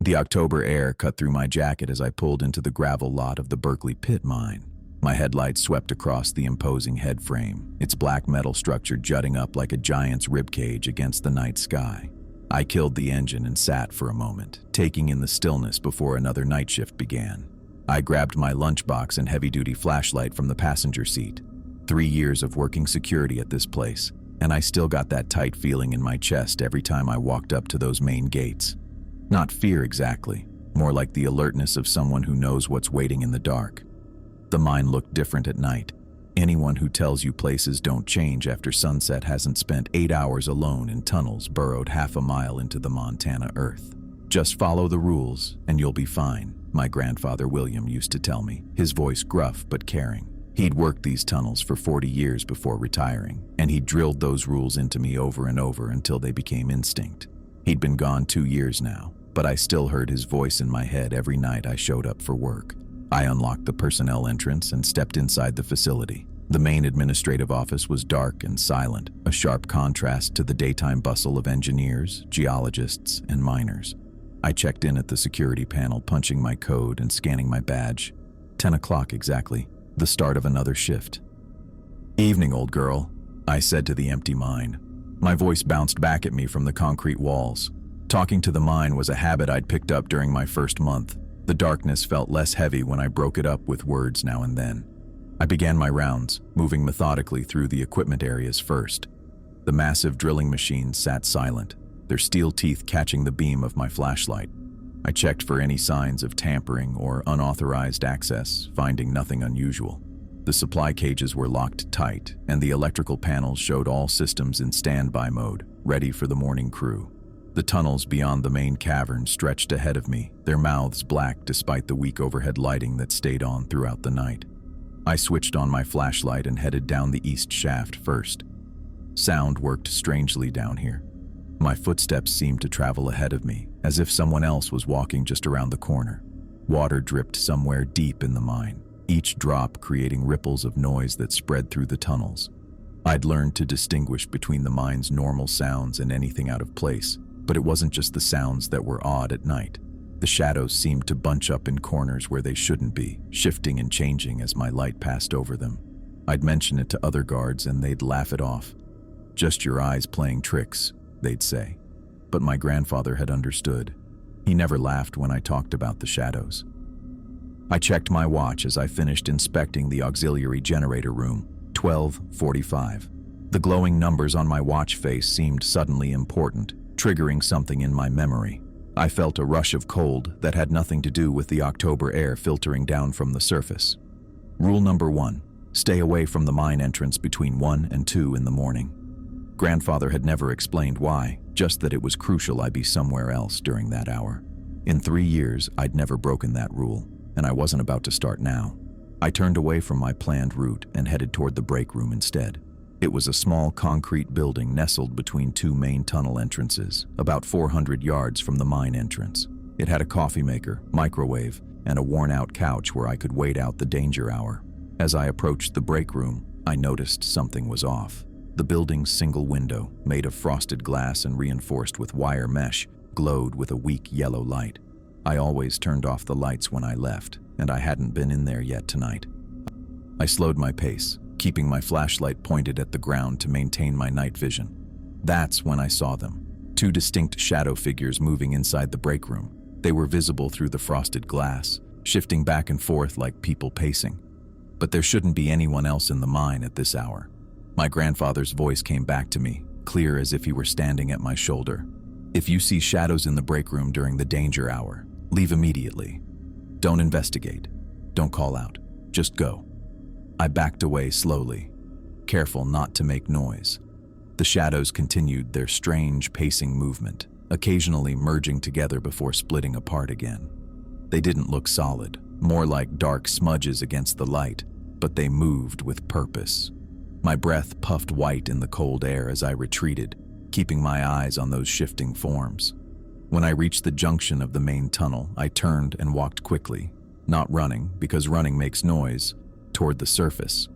The October air cut through my jacket as I pulled into the gravel lot of the Berkeley pit mine. My headlights swept across the imposing head frame, its black metal structure jutting up like a giant's ribcage against the night sky. I killed the engine and sat for a moment, taking in the stillness before another night shift began. I grabbed my lunchbox and heavy-duty flashlight from the passenger seat. 3 years of working security at this place, and I still got that tight feeling in my chest every time I walked up to those main gates. Not fear exactly, more like the alertness of someone who knows what's waiting in the dark. The mine looked different at night. Anyone who tells you places don't change after sunset hasn't spent 8 hours alone in tunnels burrowed half a mile into the Montana earth. Just follow the rules and you'll be fine, my grandfather William used to tell me, his voice gruff but caring. He'd worked these tunnels for 40 years before retiring, and he'd drilled those rules into me over and over until they became instinct. He'd been gone 2 years now, but I still heard his voice in my head every night I showed up for work. I unlocked the personnel entrance and stepped inside the facility. The main administrative office was dark and silent, a sharp contrast to the daytime bustle of engineers, geologists, and miners. I checked in at the security panel, punching my code and scanning my badge. 10 o'clock exactly, the start of another shift. "Evening, old girl," I said to the empty mine. My voice bounced back at me from the concrete walls. Talking to the mine was a habit I'd picked up during my first month. The darkness felt less heavy when I broke it up with words now and then. I began my rounds, moving methodically through the equipment areas first. The massive drilling machines sat silent, their steel teeth catching the beam of my flashlight. I checked for any signs of tampering or unauthorized access, finding nothing unusual. The supply cages were locked tight, and the electrical panels showed all systems in standby mode, ready for the morning crew. The tunnels beyond the main cavern stretched ahead of me, their mouths black despite the weak overhead lighting that stayed on throughout the night. I switched on my flashlight and headed down the east shaft first. Sound worked strangely down here. My footsteps seemed to travel ahead of me, as if someone else was walking just around the corner. Water dripped somewhere deep in the mine, each drop creating ripples of noise that spread through the tunnels. I'd learned to distinguish between the mine's normal sounds and anything out of place, but it wasn't just the sounds that were odd at night. The shadows seemed to bunch up in corners where they shouldn't be, shifting and changing as my light passed over them. I'd mention it to other guards and they'd laugh it off. "Just your eyes playing tricks," they'd say. But my grandfather had understood. He never laughed when I talked about the shadows. I checked my watch as I finished inspecting the auxiliary generator room, 12:45. The glowing numbers on my watch face seemed suddenly important, triggering something in my memory. I felt a rush of cold that had nothing to do with the October air filtering down from the surface. Rule number 1, stay away from the mine entrance between 1 and 2 in the morning. Grandfather had never explained why, just that it was crucial I be somewhere else during that hour. In 3 years, I'd never broken that rule, and I wasn't about to start now. I turned away from my planned route and headed toward the break room instead. It was a small concrete building nestled between 2 main tunnel entrances, about 400 yards from the mine entrance. It had a coffee maker, microwave, and a worn-out couch where I could wait out the danger hour. As I approached the break room, I noticed something was off. The building's single window, made of frosted glass and reinforced with wire mesh, glowed with a weak yellow light. I always turned off the lights when I left, and I hadn't been in there yet tonight. I slowed my pace, keeping my flashlight pointed at the ground to maintain my night vision. That's when I saw them. 2 distinct shadow figures moving inside the break room. They were visible through the frosted glass, shifting back and forth like people pacing. But there shouldn't be anyone else in the mine at this hour. My grandfather's voice came back to me, clear as if he were standing at my shoulder. "If you see shadows in the break room during the danger hour, leave immediately. Don't investigate. Don't call out. Just go." I backed away slowly, careful not to make noise. The shadows continued their strange pacing movement, occasionally merging together before splitting apart again. They didn't look solid, more like dark smudges against the light, but they moved with purpose. My breath puffed white in the cold air as I retreated, keeping my eyes on those shifting forms. When I reached the junction of the main tunnel, I turned and walked quickly, not running because running makes noise, toward the surface.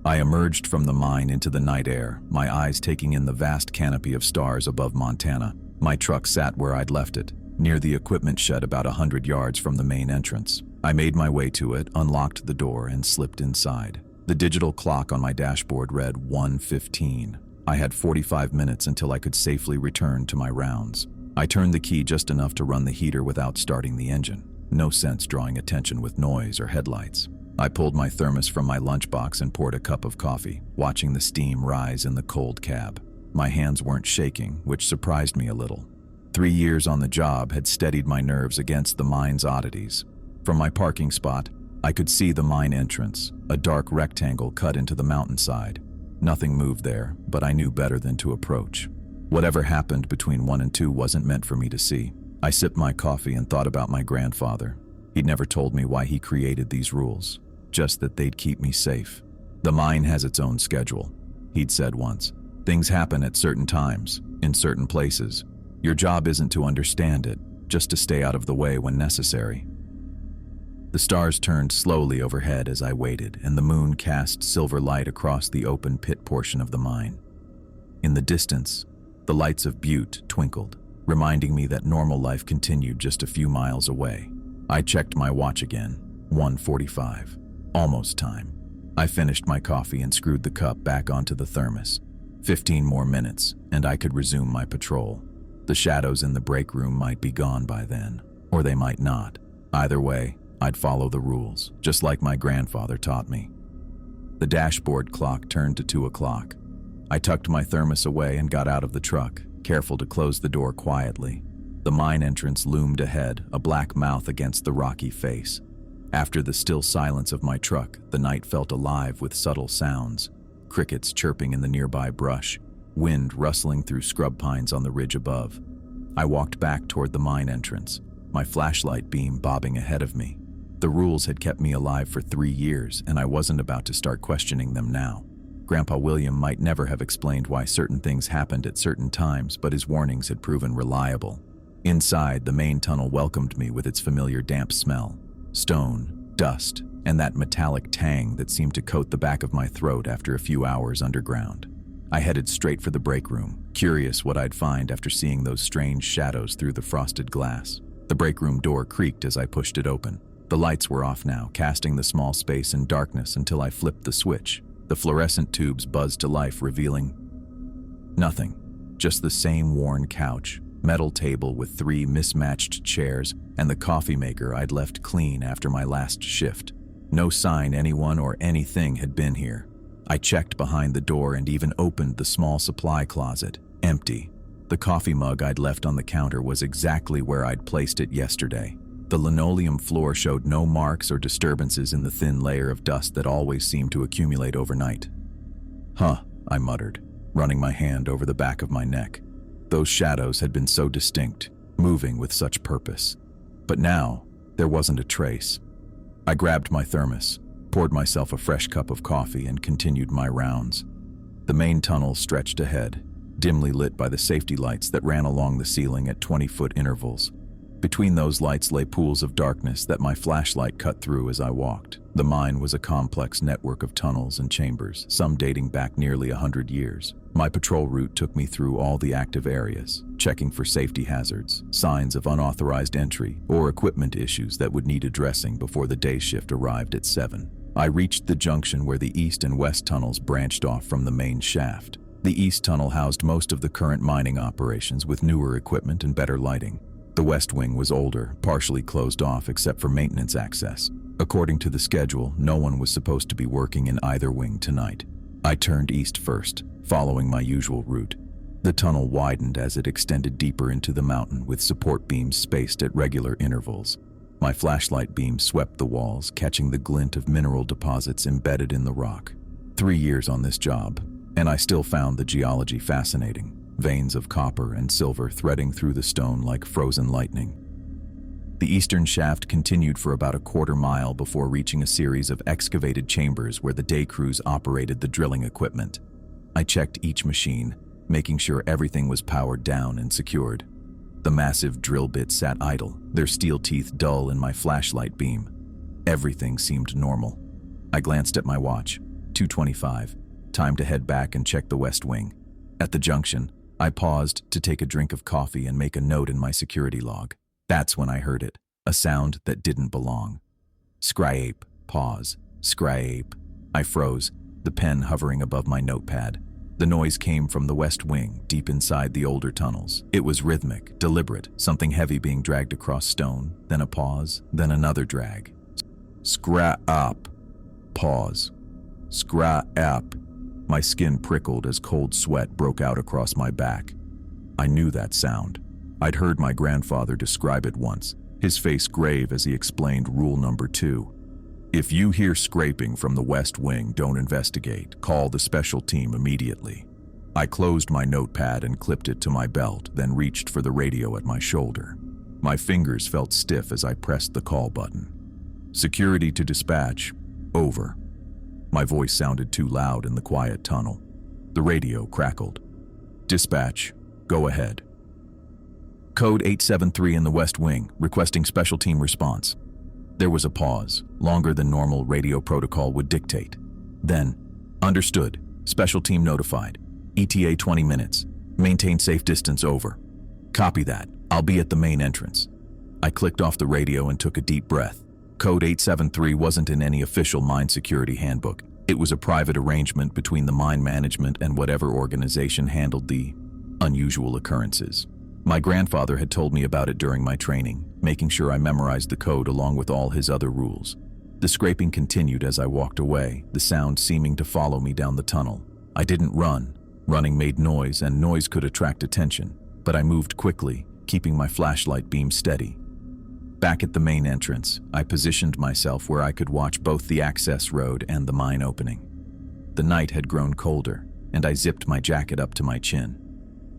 I emerged from the mine into the night air, my eyes taking in the vast canopy of stars above Montana. My truck sat where I'd left it, near the equipment shed about 100 yards from the main entrance. I made my way to it, unlocked the door, and slipped inside. The digital clock on my dashboard read 1:15. I had 45 minutes until I could safely return to my rounds. I turned the key just enough to run the heater without starting the engine. No sense drawing attention with noise or headlights. I pulled my thermos from my lunchbox and poured a cup of coffee, watching the steam rise in the cold cab. My hands weren't shaking, which surprised me a little. 3 years on the job had steadied my nerves against the mine's oddities. From my parking spot, I could see the mine entrance, a dark rectangle cut into the mountainside. Nothing moved there, but I knew better than to approach. Whatever happened between 1 and 2 wasn't meant for me to see. I sipped my coffee and thought about my grandfather. He'd never told me why he created these rules, just that they'd keep me safe. "The mine has its own schedule," he'd said once. "Things happen at certain times, in certain places. Your job isn't to understand it, just to stay out of the way when necessary." The stars turned slowly overhead as I waited, and the moon cast silver light across the open pit portion of the mine. In the distance, the lights of Butte twinkled, reminding me that normal life continued just a few miles away. I checked my watch again, 1:45. Almost time. I finished my coffee and screwed the cup back onto the thermos. 15 more minutes, and I could resume my patrol. The shadows in the break room might be gone by then, or they might not. Either way, I'd follow the rules, just like my grandfather taught me. The dashboard clock turned to 2 o'clock. I tucked my thermos away and got out of the truck, careful to close the door quietly. The mine entrance loomed ahead, a black mouth against the rocky face. After the still silence of my truck, the night felt alive with subtle sounds. Crickets chirping in the nearby brush, wind rustling through scrub pines on the ridge above. I walked back toward the mine entrance, my flashlight beam bobbing ahead of me. The rules had kept me alive for 3 years, and I wasn't about to start questioning them now. Grandpa William might never have explained why certain things happened at certain times, but his warnings had proven reliable. Inside, the main tunnel welcomed me with its familiar damp smell. Stone, dust, and that metallic tang that seemed to coat the back of my throat after a few hours underground. I headed straight for the break room, curious what I'd find after seeing those strange shadows through the frosted glass. The break room door creaked as I pushed it open. The lights were off now, casting the small space in darkness until I flipped the switch. The fluorescent tubes buzzed to life, revealing nothing. Just the same worn couch, metal table with 3 mismatched chairs, and the coffee maker I'd left clean after my last shift. No sign anyone or anything had been here. I checked behind the door and even opened the small supply closet. Empty. The coffee mug I'd left on the counter was exactly where I'd placed it yesterday. The linoleum floor showed no marks or disturbances in the thin layer of dust that always seemed to accumulate overnight. "Huh," I muttered, running my hand over the back of my neck. Those shadows had been so distinct, moving with such purpose. But now, there wasn't a trace. I grabbed my thermos, poured myself a fresh cup of coffee, and continued my rounds. The main tunnel stretched ahead, dimly lit by the safety lights that ran along the ceiling at 20-foot intervals. Between those lights lay pools of darkness that my flashlight cut through as I walked. The mine was a complex network of tunnels and chambers, some dating back nearly 100 years. My patrol route took me through all the active areas, checking for safety hazards, signs of unauthorized entry, or equipment issues that would need addressing before the day shift arrived at 7. I reached the junction where the east and west tunnels branched off from the main shaft. The east tunnel housed most of the current mining operations with newer equipment and better lighting. The west wing was older, partially closed off except for maintenance access. According to the schedule, no one was supposed to be working in either wing tonight. I turned east first, following my usual route. The tunnel widened as it extended deeper into the mountain, with support beams spaced at regular intervals. My flashlight beam swept the walls, catching the glint of mineral deposits embedded in the rock. 3 years on this job, and I still found the geology fascinating. Veins of copper and silver threading through the stone like frozen lightning. The eastern shaft continued for about a quarter mile before reaching a series of excavated chambers where the day crews operated the drilling equipment. I checked each machine, making sure everything was powered down and secured. The massive drill bits sat idle, their steel teeth dull in my flashlight beam. Everything seemed normal. I glanced at my watch. 2:25. Time to head back and check the west wing. At the junction, I paused to take a drink of coffee and make a note in my security log. That's when I heard it, a sound that didn't belong. Scryape, pause, scryape. I froze, the pen hovering above my notepad. The noise came from the west wing, deep inside the older tunnels. It was rhythmic, deliberate, something heavy being dragged across stone, then a pause, then another drag. Scra-up. Pause. Scra-up. My skin prickled as cold sweat broke out across my back. I knew that sound. I'd heard my grandfather describe it once, his face grave as he explained rule number 2. If you hear scraping from the west wing, don't investigate. Call the special team immediately. I closed my notepad and clipped it to my belt, then reached for the radio at my shoulder. My fingers felt stiff as I pressed the call button. Security to dispatch. Over. My voice sounded too loud in the quiet tunnel. The radio crackled. Dispatch. Go ahead. Code 873 in the west wing, requesting special team response. There was a pause, longer than normal radio protocol would dictate. Then, understood, special team notified. ETA 20 minutes. Maintain safe distance, over. Copy that. I'll be at the main entrance. I clicked off the radio and took a deep breath. Code 873 wasn't in any official mine security handbook. It was a private arrangement between the mine management and whatever organization handled the unusual occurrences. My grandfather had told me about it during my training, making sure I memorized the code along with all his other rules. The scraping continued as I walked away, the sound seeming to follow me down the tunnel. I didn't run. Running made noise, and noise could attract attention, but I moved quickly, keeping my flashlight beam steady. Back at the main entrance, I positioned myself where I could watch both the access road and the mine opening. The night had grown colder, and I zipped my jacket up to my chin.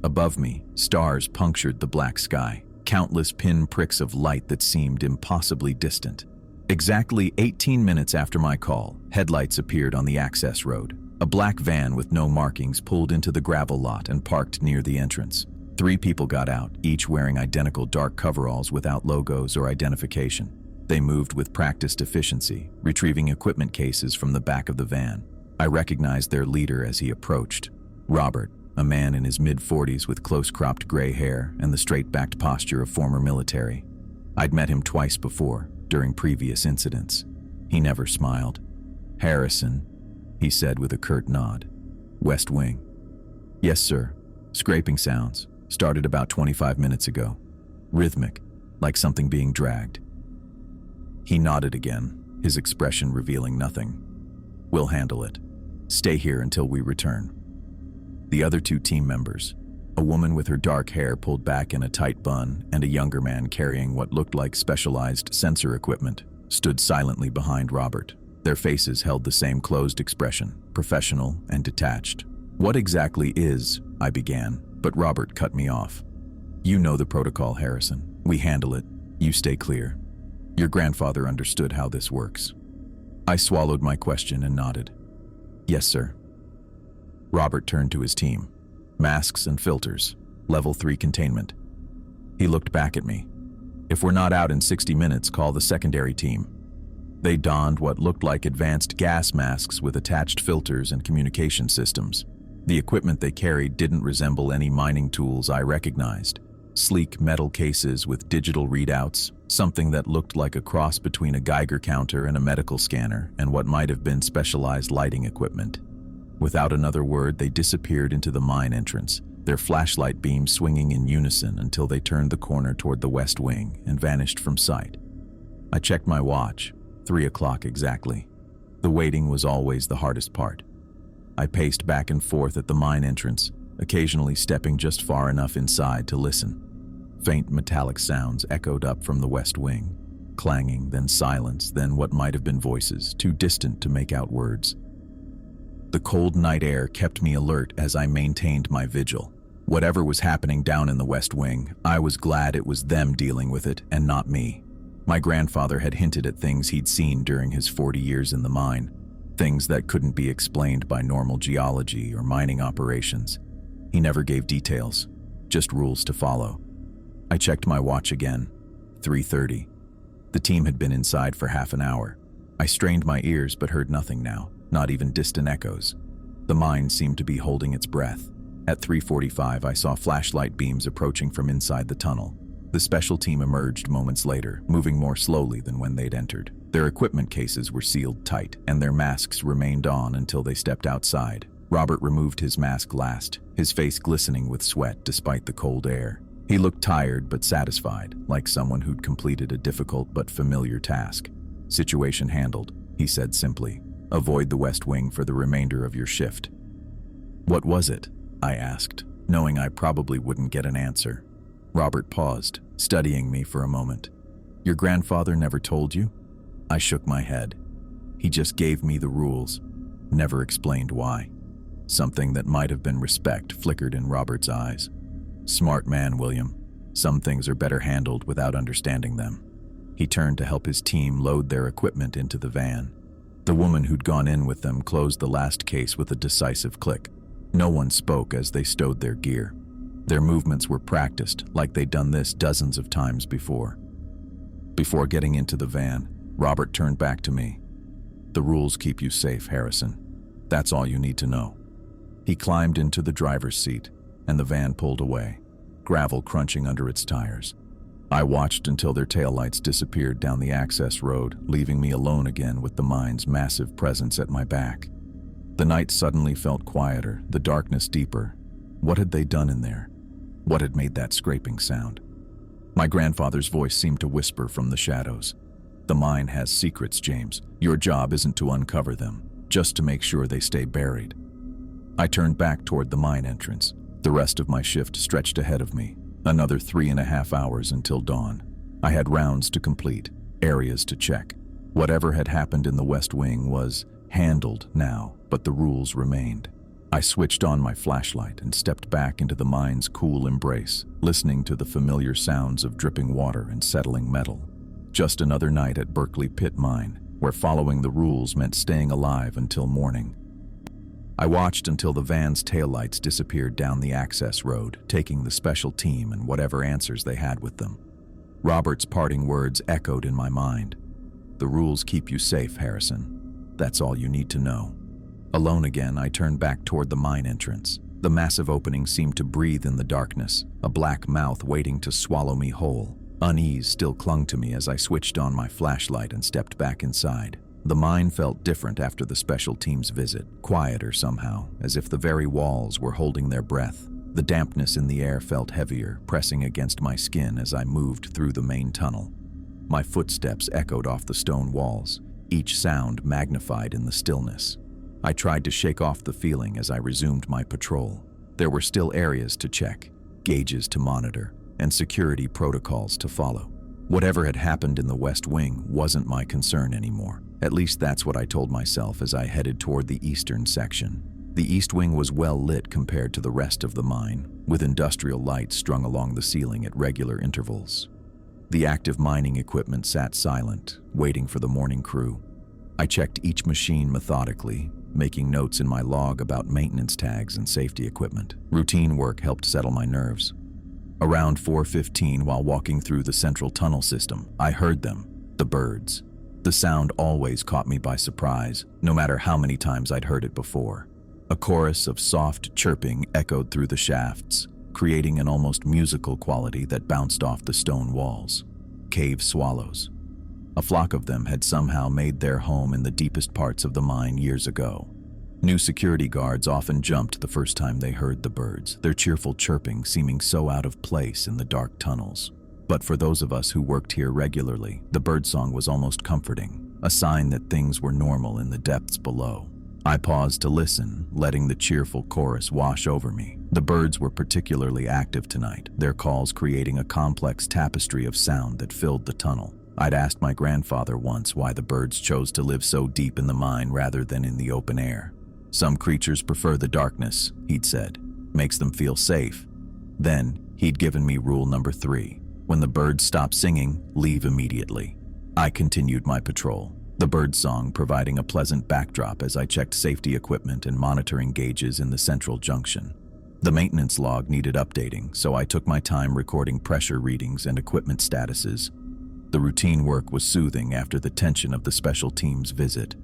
Above me, stars punctured the black sky, countless pin-pricks of light that seemed impossibly distant. Exactly 18 minutes after my call, headlights appeared on the access road. A black van with no markings pulled into the gravel lot and parked near the entrance. 3 people got out, each wearing identical dark coveralls without logos or identification. They moved with practiced efficiency, retrieving equipment cases from the back of the van. I recognized their leader as he approached. Robert, a man in his mid-40s with close-cropped gray hair and the straight-backed posture of former military. I'd met him twice before, during previous incidents. He never smiled. "Harrison," he said with a curt nod. "West Wing." "Yes, sir." Scraping sounds. Started about 25 minutes ago. Rhythmic, like something being dragged. He nodded again, his expression revealing nothing. "We'll handle it. Stay here until we return." The other 2 team members, a woman with her dark hair pulled back in a tight bun and a younger man carrying what looked like specialized sensor equipment, stood silently behind Robert. Their faces held the same closed expression, professional and detached. "What exactly is," I began, but Robert cut me off. "You know the protocol, Harrison. We handle it. You stay clear. Your grandfather understood how this works." I swallowed my question and nodded. "Yes, sir." Robert turned to his team. "Masks and filters. Level 3 containment." He looked back at me. "If we're not out in 60 minutes, call the secondary team." They donned what looked like advanced gas masks with attached filters and communication systems. The equipment they carried didn't resemble any mining tools I recognized. Sleek metal cases with digital readouts, something that looked like a cross between a Geiger counter and a medical scanner, and what might have been specialized lighting equipment. Without another word, they disappeared into the mine entrance, their flashlight beams swinging in unison until they turned the corner toward the west wing and vanished from sight. I checked my watch, 3 o'clock exactly. The waiting was always the hardest part. I paced back and forth at the mine entrance, occasionally stepping just far enough inside to listen. Faint metallic sounds echoed up from the west wing, clanging, then silence, then what might have been voices, too distant to make out words. The cold night air kept me alert as I maintained my vigil. Whatever was happening down in the west wing, I was glad it was them dealing with it and not me. My grandfather had hinted at things he'd seen during his 40 years in the mine, things that couldn't be explained by normal geology or mining operations. He never gave details, just rules to follow. I checked my watch again, 3:30. The team had been inside for half an hour. I strained my ears but heard nothing now, not even distant echoes. The mine seemed to be holding its breath. At 3:45, I saw flashlight beams approaching from inside the tunnel. The special team emerged moments later, moving more slowly than when they'd entered. Their equipment cases were sealed tight, and their masks remained on until they stepped outside. Robert removed his mask last, his face glistening with sweat despite the cold air. He looked tired but satisfied, like someone who'd completed a difficult but familiar task. "Situation handled," he said simply. "Avoid the West Wing for the remainder of your shift." "What was it?" I asked, knowing I probably wouldn't get an answer. Robert paused, studying me for a moment. "Your grandfather never told you?" I shook my head. "He just gave me the rules, never explained why." Something that might have been respect flickered in Robert's eyes. "Smart man, William. Some things are better handled without understanding them." He turned to help his team load their equipment into the van. The woman who'd gone in with them closed the last case with a decisive click. No one spoke as they stowed their gear. Their movements were practiced, like they'd done this dozens of times before. Before getting into the van, Robert turned back to me. "The rules keep you safe, Harrison. That's all you need to know." He climbed into the driver's seat, and the van pulled away, gravel crunching under its tires. I watched until their taillights disappeared down the access road, leaving me alone again with the mine's massive presence at my back. The night suddenly felt quieter, the darkness deeper. What had they done in there? What had made that scraping sound? My grandfather's voice seemed to whisper from the shadows. "The mine has secrets, James. Your job isn't to uncover them, just to make sure they stay buried." I turned back toward the mine entrance. The rest of my shift stretched ahead of me. Another 3.5 hours until dawn. I had rounds to complete, areas to check. Whatever had happened in the West Wing was handled now, but the rules remained. I switched on my flashlight and stepped back into the mine's cool embrace, listening to the familiar sounds of dripping water and settling metal. Just another night at Berkeley Pit Mine, where following the rules meant staying alive until morning. I watched until the van's taillights disappeared down the access road, taking the special team and whatever answers they had with them. Robert's parting words echoed in my mind. "The rules keep you safe, Harrison. That's all you need to know." Alone again, I turned back toward the mine entrance. The massive opening seemed to breathe in the darkness, a black mouth waiting to swallow me whole. Unease still clung to me as I switched on my flashlight and stepped back inside. The mine felt different after the special team's visit, quieter somehow, as if the very walls were holding their breath. The dampness in the air felt heavier, pressing against my skin as I moved through the main tunnel. My footsteps echoed off the stone walls, each sound magnified in the stillness. I tried to shake off the feeling as I resumed my patrol. There were still areas to check, gauges to monitor, and security protocols to follow. Whatever had happened in the West Wing wasn't my concern anymore. At least that's what I told myself as I headed toward the eastern section. The East Wing was well lit compared to the rest of the mine, with industrial lights strung along the ceiling at regular intervals. The active mining equipment sat silent, waiting for the morning crew. I checked each machine methodically, making notes in my log about maintenance tags and safety equipment. Routine work helped settle my nerves. Around 4:15, while walking through the central tunnel system, I heard them, the birds. The sound always caught me by surprise, no matter how many times I'd heard it before. A chorus of soft chirping echoed through the shafts, creating an almost musical quality that bounced off the stone walls. Cave swallows. A flock of them had somehow made their home in the deepest parts of the mine years ago. New security guards often jumped the first time they heard the birds, their cheerful chirping seeming so out of place in the dark tunnels. But for those of us who worked here regularly, the birdsong was almost comforting, a sign that things were normal in the depths below. I paused to listen, letting the cheerful chorus wash over me. The birds were particularly active tonight, their calls creating a complex tapestry of sound that filled the tunnel. I'd asked my grandfather once why the birds chose to live so deep in the mine rather than in the open air. "Some creatures prefer the darkness," he'd said. "Makes them feel safe." Then, he'd given me rule number 3. When the birds stop singing, leave immediately. I continued my patrol, the birdsong providing a pleasant backdrop as I checked safety equipment and monitoring gauges in the central junction. The maintenance log needed updating, so I took my time recording pressure readings and equipment statuses. The routine work was soothing after the tension of the special team's visit.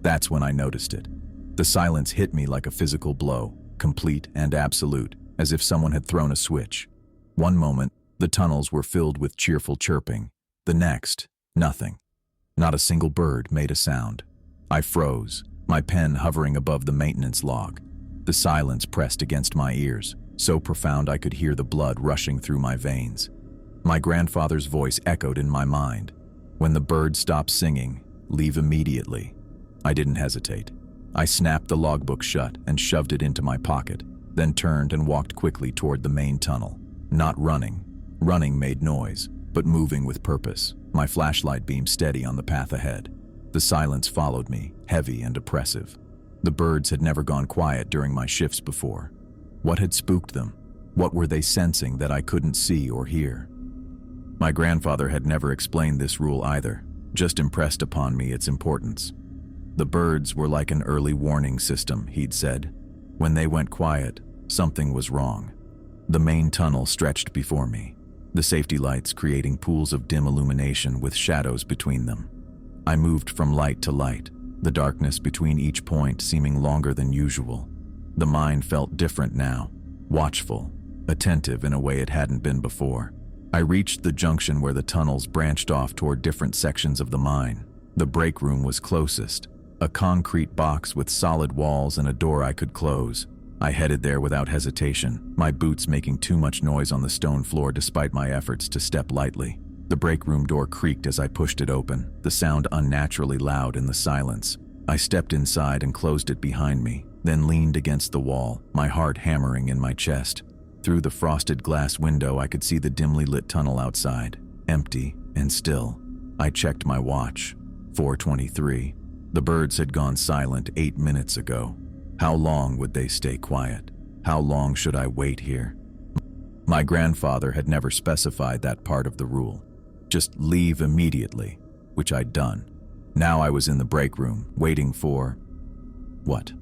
That's when I noticed it. The silence hit me like a physical blow, complete and absolute, as if someone had thrown a switch. One moment, The tunnels were filled with cheerful chirping. The next, nothing. Not a single bird made a sound. I froze, my pen hovering above the maintenance log. The silence pressed against my ears, so profound I could hear the blood rushing through my veins. My grandfather's voice echoed in my mind. When the bird stops singing, leave immediately. I didn't hesitate. I snapped the logbook shut and shoved it into my pocket, then turned and walked quickly toward the main tunnel. Not running. Running made noise, but moving with purpose, my flashlight beam steady on the path ahead. The silence followed me, heavy and oppressive. The birds had never gone quiet during my shifts before. What had spooked them? What were they sensing that I couldn't see or hear? My grandfather had never explained this rule either, just impressed upon me its importance. The birds were like an early warning system, he'd said. When they went quiet, something was wrong. The main tunnel stretched before me, the safety lights creating pools of dim illumination with shadows between them. I moved from light to light, the darkness between each point seeming longer than usual. The mind felt different now, watchful, attentive in a way it hadn't been before. I reached the junction where the tunnels branched off toward different sections of the mine. The break room was closest, a concrete box with solid walls and a door I could close. I headed there without hesitation, my boots making too much noise on the stone floor despite my efforts to step lightly. The break room door creaked as I pushed it open, the sound unnaturally loud in the silence. I stepped inside and closed it behind me, then leaned against the wall, my heart hammering in my chest. Through the frosted glass window I could see the dimly lit tunnel outside, empty and still. I checked my watch. 4:23. The birds had gone silent 8 minutes ago. How long would they stay quiet? How long should I wait here? My grandfather had never specified that part of the rule. Just leave immediately, which I'd done. Now I was in the break room, waiting for… what?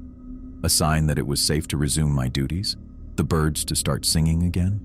A sign that it was safe to resume my duties? The birds to start singing again?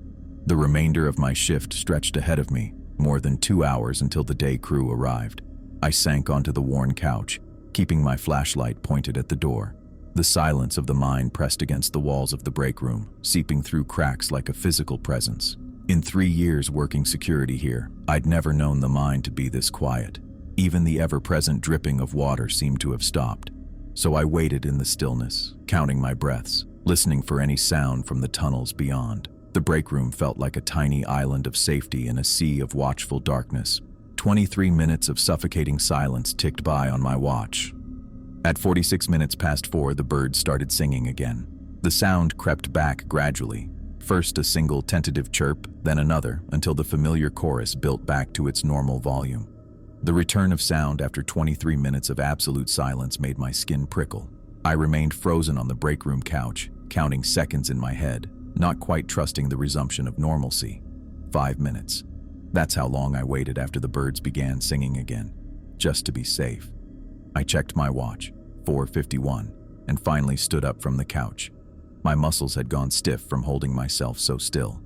The remainder of my shift stretched ahead of me, more than 2 hours until the day crew arrived. I sank onto the worn couch, keeping my flashlight pointed at the door. The silence of the mine pressed against the walls of the break room, seeping through cracks like a physical presence. In 3 years working security here, I'd never known the mine to be this quiet. Even the ever-present dripping of water seemed to have stopped. So I waited in the stillness, counting my breaths, listening for any sound from the tunnels beyond. The break room felt like a tiny island of safety in a sea of watchful darkness. 23 minutes of suffocating silence ticked by on my watch. At 46 minutes past 4, the birds started singing again. The sound crept back gradually, first a single tentative chirp, then another, until the familiar chorus built back to its normal volume. The return of sound after 23 minutes of absolute silence made my skin prickle. I remained frozen on the break room couch, counting seconds in my head, not quite trusting the resumption of normalcy. 5 minutes. That's how long I waited after the birds began singing again, just to be safe. I checked my watch, 4:51, and finally stood up from the couch. My muscles had gone stiff from holding myself so still.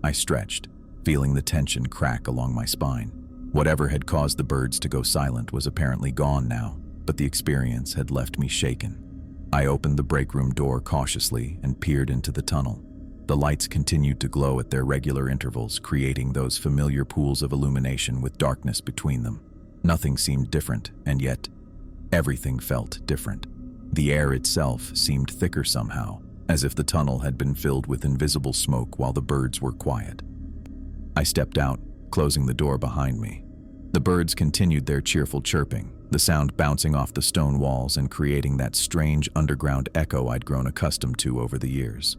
I stretched, feeling the tension crack along my spine. Whatever had caused the birds to go silent was apparently gone now, but the experience had left me shaken. I opened the break room door cautiously and peered into the tunnel. The lights continued to glow at their regular intervals, creating those familiar pools of illumination with darkness between them. Nothing seemed different, and yet everything felt different. The air itself seemed thicker somehow, as if the tunnel had been filled with invisible smoke while the birds were quiet. I stepped out, closing the door behind me. The birds continued their cheerful chirping, the sound bouncing off the stone walls and creating that strange underground echo I'd grown accustomed to over the years.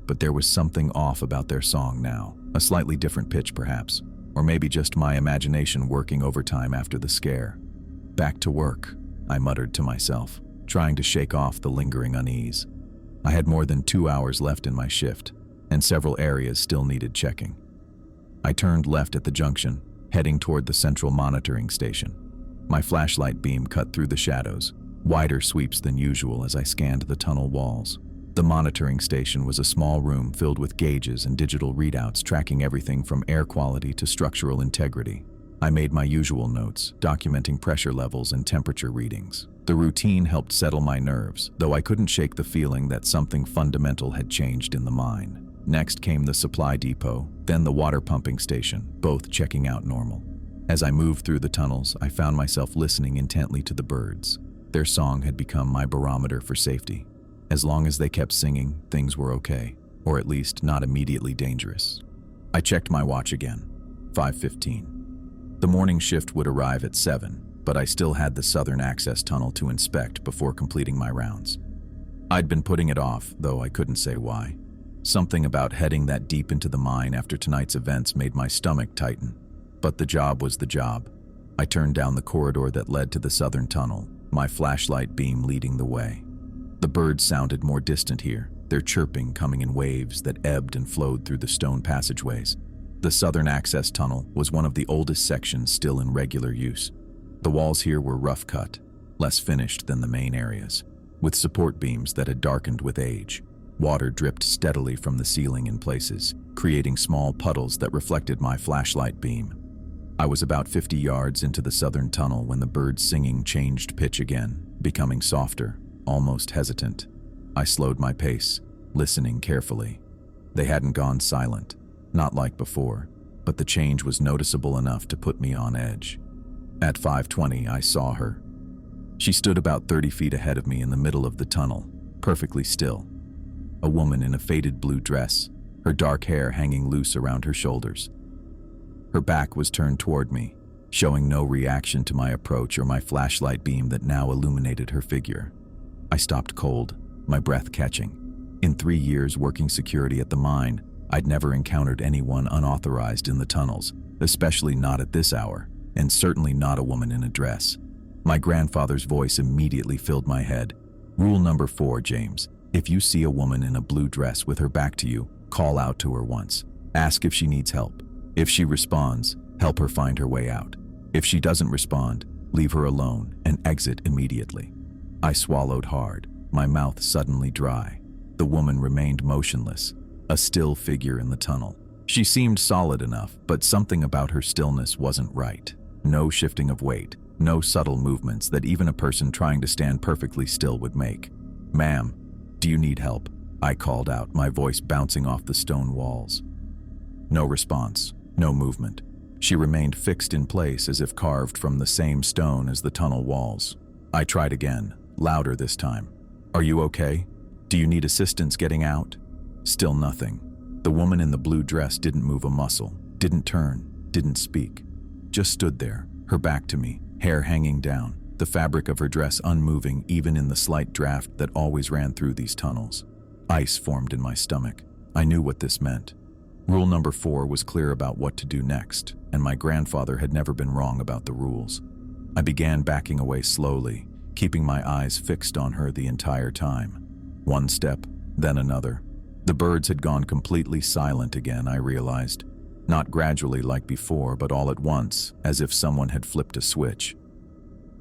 But there was something off about their song now, a slightly different pitch perhaps, or maybe just my imagination working overtime after the scare. Back to work, I muttered to myself, trying to shake off the lingering unease. I had more than 2 hours left in my shift, and several areas still needed checking. I turned left at the junction, heading toward the central monitoring station. My flashlight beam cut through the shadows, wider sweeps than usual as I scanned the tunnel walls. The monitoring station was a small room filled with gauges and digital readouts tracking everything from air quality to structural integrity. I made my usual notes, documenting pressure levels and temperature readings. The routine helped settle my nerves, though I couldn't shake the feeling that something fundamental had changed in the mine. Next came the supply depot, then the water pumping station, both checking out normal. As I moved through the tunnels, I found myself listening intently to the birds. Their song had become my barometer for safety. As long as they kept singing, things were okay, or at least not immediately dangerous. I checked my watch again, 5:15. The morning shift would arrive at 7, but I still had the southern access tunnel to inspect before completing my rounds. I'd been putting it off, though I couldn't say why. Something about heading that deep into the mine after tonight's events made my stomach tighten. But the job was the job. I turned down the corridor that led to the southern tunnel, my flashlight beam leading the way. The birds sounded more distant here, their chirping coming in waves that ebbed and flowed through the stone passageways. The southern access tunnel was one of the oldest sections still in regular use. The walls here were rough cut, less finished than the main areas, with support beams that had darkened with age. Water dripped steadily from the ceiling in places, creating small puddles that reflected my flashlight beam. I was about 50 yards into the southern tunnel when the birds' singing changed pitch again, becoming softer, almost hesitant. I slowed my pace, listening carefully. They hadn't gone silent, not like before, but the change was noticeable enough to put me on edge. At 5:20, I saw her. She stood about 30 feet ahead of me in the middle of the tunnel, perfectly still. A woman in a faded blue dress, her dark hair hanging loose around her shoulders. Her back was turned toward me, showing no reaction to my approach or my flashlight beam that now illuminated her figure. I stopped cold, my breath catching. In 3 years working security at the mine, I'd never encountered anyone unauthorized in the tunnels, especially not at this hour, and certainly not a woman in a dress. My grandfather's voice immediately filled my head. Rule number 4, James. If you see a woman in a blue dress with her back to you, call out to her once. Ask if she needs help. If she responds, help her find her way out. If she doesn't respond, leave her alone and exit immediately. I swallowed hard, my mouth suddenly dry. The woman remained motionless, a still figure in the tunnel. She seemed solid enough, but something about her stillness wasn't right. No shifting of weight, no subtle movements that even a person trying to stand perfectly still would make. "Ma'am, do you need help?" I called out, my voice bouncing off the stone walls. No response, no movement. She remained fixed in place as if carved from the same stone as the tunnel walls. I tried again, louder this time. "Are you okay? Do you need assistance getting out?" Still nothing. The woman in the blue dress didn't move a muscle, didn't turn, didn't speak. Just stood there, her back to me, hair hanging down, the fabric of her dress unmoving even in the slight draft that always ran through these tunnels. Ice formed in my stomach. I knew what this meant. Rule number 4 was clear about what to do next, and my grandfather had never been wrong about the rules. I began backing away slowly, keeping my eyes fixed on her the entire time. One step, then another. The birds had gone completely silent again, I realized. Not gradually like before, but all at once, as if someone had flipped a switch.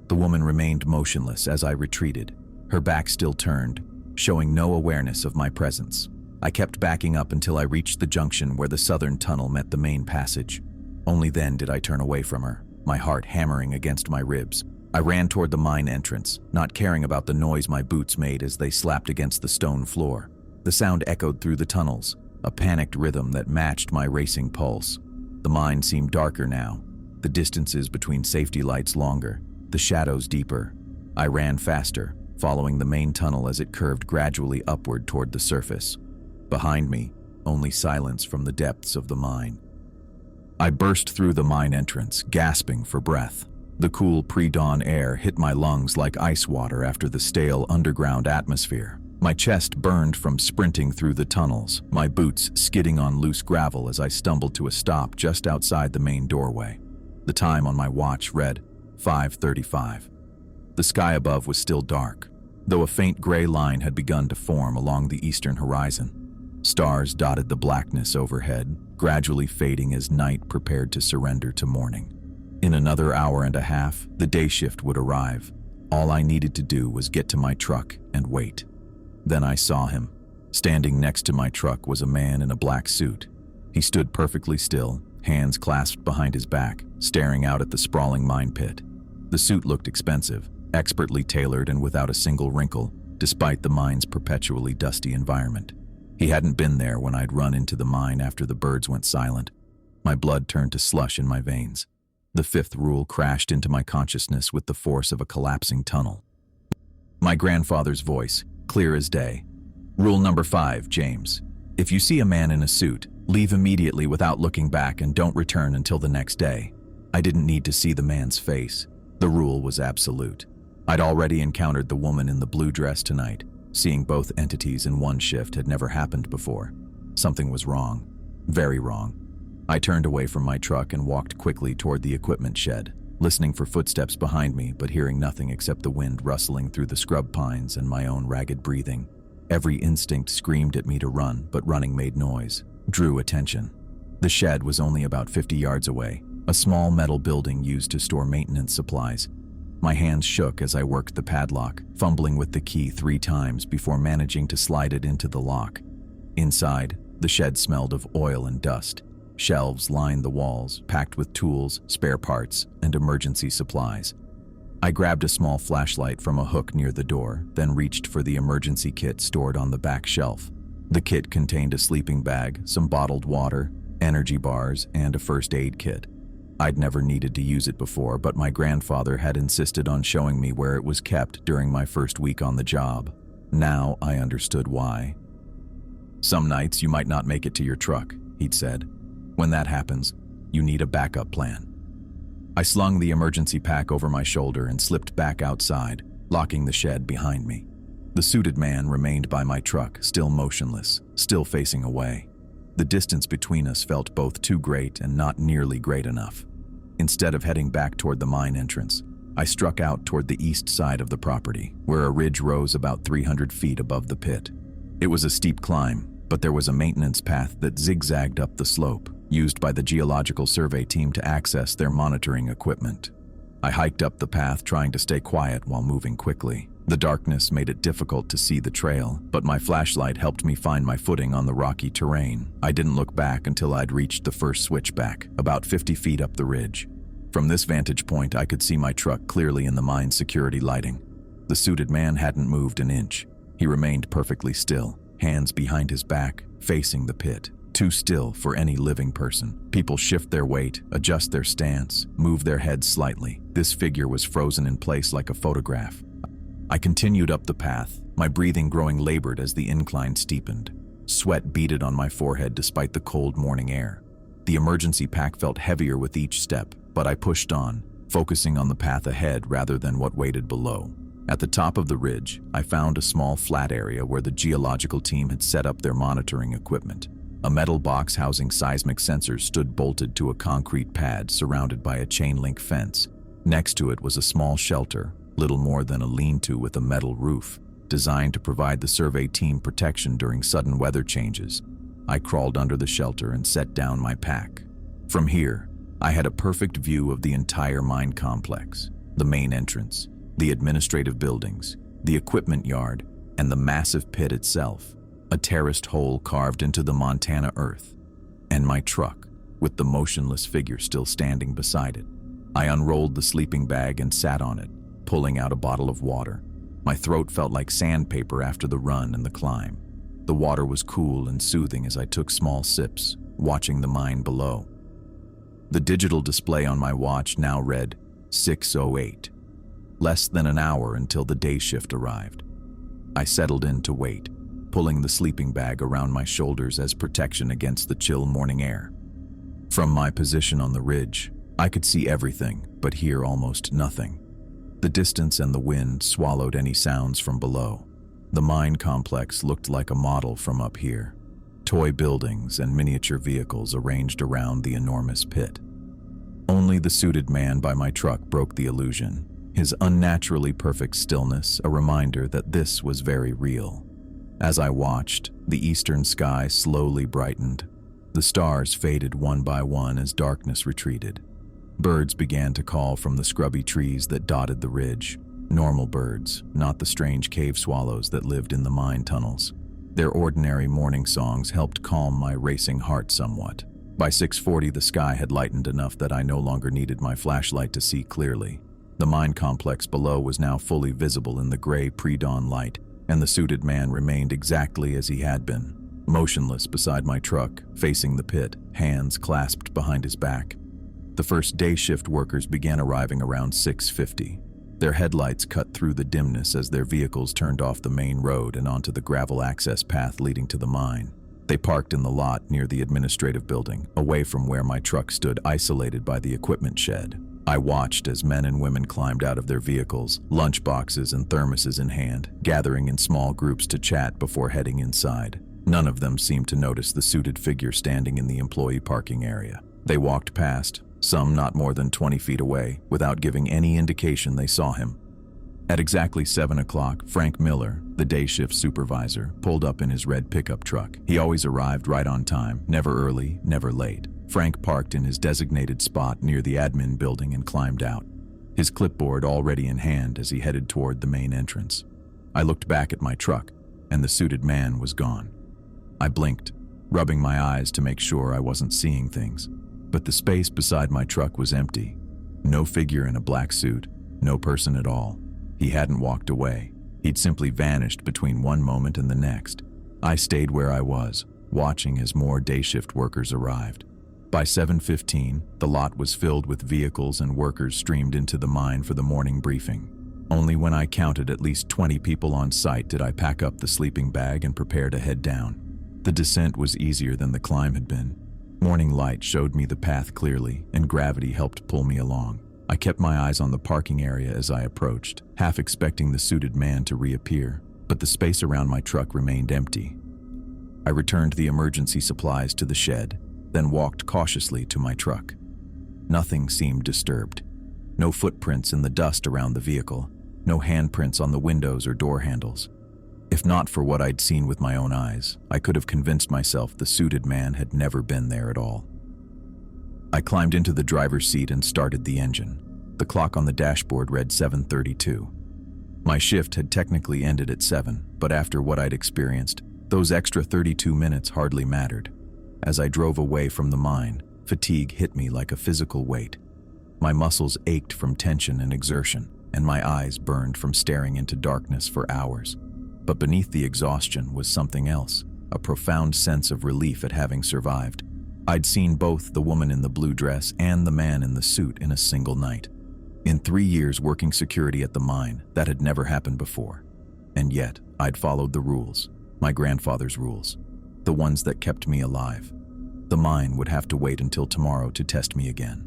The woman remained motionless as I retreated, her back still turned, showing no awareness of my presence. I kept backing up until I reached the junction where the southern tunnel met the main passage. Only then did I turn away from her, my heart hammering against my ribs. I ran toward the mine entrance, not caring about the noise my boots made as they slapped against the stone floor. The sound echoed through the tunnels, a panicked rhythm that matched my racing pulse. The mine seemed darker now, the distances between safety lights longer, the shadows deeper. I ran faster, following the main tunnel as it curved gradually upward toward the surface. Behind me, only silence from the depths of the mine. I burst through the mine entrance, gasping for breath. The cool pre-dawn air hit my lungs like ice water after the stale underground atmosphere. My chest burned from sprinting through the tunnels, my boots skidding on loose gravel as I stumbled to a stop just outside the main doorway. The time on my watch read 5:35. The sky above was still dark, though a faint gray line had begun to form along the eastern horizon. Stars dotted the blackness overhead, gradually fading as night prepared to surrender to morning. In another hour and a half, the day shift would arrive. All I needed to do was get to my truck and wait. Then I saw him. Standing next to my truck was a man in a black suit. He stood perfectly still, hands clasped behind his back, staring out at the sprawling mine pit. The suit looked expensive, expertly tailored and without a single wrinkle, despite the mine's perpetually dusty environment. He hadn't been there when I'd run into the mine after the birds went silent. My blood turned to slush in my veins. The fifth rule crashed into my consciousness with the force of a collapsing tunnel. My grandfather's voice, clear as day. Rule number 5, James. If you see a man in a suit, leave immediately without looking back and don't return until the next day. I didn't need to see the man's face. The rule was absolute. I'd already encountered the woman in the blue dress tonight. Seeing both entities in one shift had never happened before. Something was wrong. Very wrong. I turned away from my truck and walked quickly toward the equipment shed, listening for footsteps behind me but hearing nothing except the wind rustling through the scrub pines and my own ragged breathing. Every instinct screamed at me to run, but running made noise, drew attention. The shed was only about 50 yards away, a small metal building used to store maintenance supplies. My hands shook as I worked the padlock, fumbling with the key 3 times before managing to slide it into the lock. Inside, the shed smelled of oil and dust. Shelves lined the walls, packed with tools, spare parts, and emergency supplies. I grabbed a small flashlight from a hook near the door, then reached for the emergency kit stored on the back shelf. The kit contained a sleeping bag, some bottled water, energy bars, and a first aid kit. I'd never needed to use it before, but my grandfather had insisted on showing me where it was kept during my first week on the job. Now I understood why. Some nights you might not make it to your truck, he'd said. When that happens, you need a backup plan. I slung the emergency pack over my shoulder and slipped back outside, locking the shed behind me. The suited man remained by my truck, still motionless, still facing away. The distance between us felt both too great and not nearly great enough. Instead of heading back toward the mine entrance, I struck out toward the east side of the property, where a ridge rose about 300 feet above the pit. It was a steep climb, but there was a maintenance path that zigzagged up the slope, used by the geological survey team to access their monitoring equipment. I hiked up the path, trying to stay quiet while moving quickly. The darkness made it difficult to see the trail, but my flashlight helped me find my footing on the rocky terrain. I didn't look back until I'd reached the first switchback, about 50 feet up the ridge. From this vantage point, I could see my truck clearly in the mine's security lighting. The suited man hadn't moved an inch. He remained perfectly still, hands behind his back, facing the pit. Too still for any living person. People shift their weight, adjust their stance, move their heads slightly. This figure was frozen in place like a photograph. I continued up the path, my breathing growing labored as the incline steepened. Sweat beaded on my forehead despite the cold morning air. The emergency pack felt heavier with each step, but I pushed on, focusing on the path ahead rather than what waited below. At the top of the ridge, I found a small flat area where the geological team had set up their monitoring equipment. A metal box housing seismic sensors stood bolted to a concrete pad surrounded by a chain-link fence. Next to it was a small shelter, little more than a lean-to with a metal roof, designed to provide the survey team protection during sudden weather changes. I crawled under the shelter and set down my pack. From here, I had a perfect view of the entire mine complex, the main entrance, the administrative buildings, the equipment yard, and the massive pit itself. A terraced hole carved into the Montana earth, and my truck, with the motionless figure still standing beside it. I unrolled the sleeping bag and sat on it, pulling out a bottle of water. My throat felt like sandpaper after the run and the climb. The water was cool and soothing as I took small sips, watching the mine below. The digital display on my watch now read 6:08, less than an hour until the day shift arrived. I settled in to wait, pulling the sleeping bag around my shoulders as protection against the chill morning air. From my position on the ridge, I could see everything, but hear almost nothing. The distance and the wind swallowed any sounds from below. The mine complex looked like a model from up here. Toy buildings and miniature vehicles arranged around the enormous pit. Only the suited man by my truck broke the illusion, his unnaturally perfect stillness a reminder that this was very real. As I watched, the eastern sky slowly brightened. The stars faded one by one as darkness retreated. Birds began to call from the scrubby trees that dotted the ridge. Normal birds, not the strange cave swallows that lived in the mine tunnels. Their ordinary morning songs helped calm my racing heart somewhat. By 6:40, the sky had lightened enough that I no longer needed my flashlight to see clearly. The mine complex below was now fully visible in the gray pre-dawn light, and the suited man remained exactly as he had been. motionless beside my truck, facing the pit, hands clasped behind his back. The first day shift workers began arriving around 6:50. Their headlights cut through the dimness as their vehicles turned off the main road and onto the gravel access path leading to the mine. They parked in the lot near the administrative building, away from where my truck stood, isolated by the equipment shed. I watched as men and women climbed out of their vehicles, lunch boxes and thermoses in hand, gathering in small groups to chat before heading inside. None of them seemed to notice the suited figure standing in the employee parking area. They walked past, some not more than 20 feet away, without giving any indication they saw him. At exactly 7 o'clock, Frank Miller, the day shift supervisor, pulled up in his red pickup truck. He always arrived right on time, never early, never late. Frank parked in his designated spot near the admin building and climbed out, his clipboard already in hand as he headed toward the main entrance. I looked back at my truck, and the suited man was gone. I blinked, rubbing my eyes to make sure I wasn't seeing things. But the space beside my truck was empty. No figure in a black suit, no person at all. He hadn't walked away. He'd simply vanished between one moment and the next. I stayed where I was, watching as more day shift workers arrived. By 7:15, the lot was filled with vehicles and workers streamed into the mine for the morning briefing. Only when I counted at least 20 people on site did I pack up the sleeping bag and prepare to head down. The descent was easier than the climb had been. Morning light showed me the path clearly, and gravity helped pull me along. I kept my eyes on the parking area as I approached, half expecting the suited man to reappear, but the space around my truck remained empty. I returned the emergency supplies to the shed, then walked cautiously to my truck. Nothing seemed disturbed. No footprints in the dust around the vehicle, no handprints on the windows or door handles. If not for what I'd seen with my own eyes, I could have convinced myself the suited man had never been there at all. I climbed into the driver's seat and started the engine. The clock on the dashboard read 7:32. My shift had technically ended at 7, but after what I'd experienced, those extra 32 minutes hardly mattered. As I drove away from the mine, fatigue hit me like a physical weight. My muscles ached from tension and exertion, and my eyes burned from staring into darkness for hours. But beneath the exhaustion was something else, a profound sense of relief at having survived. I'd seen both the woman in the blue dress and the man in the suit in a single night. In 3 years working security at the mine, that had never happened before. And yet, I'd followed the rules, my grandfather's rules, the ones that kept me alive. The mine would have to wait until tomorrow to test me again.